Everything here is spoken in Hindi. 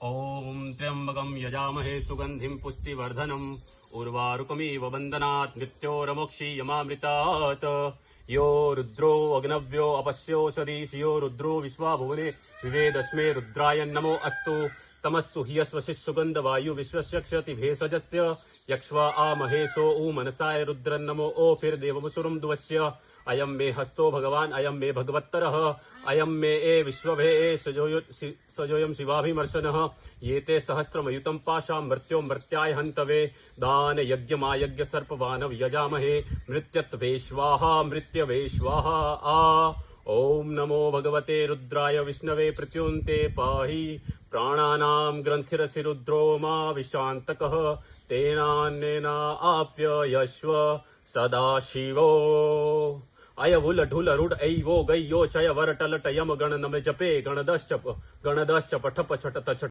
ॐ त्र्यम्बकं यजामहे सुगन्धिं पुष्टिवर्धनम् उर्वारुकमिव वन्दनात् मृत्योरमोक्षीयमामृतात् यो रुद्रो अग्नव्यो अपस्यो सरीशियो रुद्रो विश्वाभुवने विवेदस्मे रुद्राय नमो अस्तु तमस्तु ह्यस्वशिः सुगन्धवायु विश्वस्य क्षति भेषजस्य यक्ष्वा आ महेशो ऊ मनसाय रुद्रन्नमो ओ फिर देवमुसुरं दुवस्य अयं मे हस्तो भगवान् अयं मे भगवत्तरः अयं मे ए विश्वभे ए सजोयं शिवाभिमर्शनः ये ते सहस्रमयुतं पाशा मृत्यो मर्त्याय हन्तवे दान यज्ञमायज्ञ सर्पवानव यजामहे मृत्यत्वे स्वाहा मृत्यवे स्वाहा आ ओम नमो भगवते रुद्राय विष्णवे प्रत्युन्ते पाहि प्राणानां ग्रन्थिरसि रुद्रो मा विशान्तकः तेनान्नेना आप्ययश्व सदाशिवो अयवुल ढुल रुड ऐवो गय्यो चय वरटलट यम गण नम जपे गणदश्च पठप छट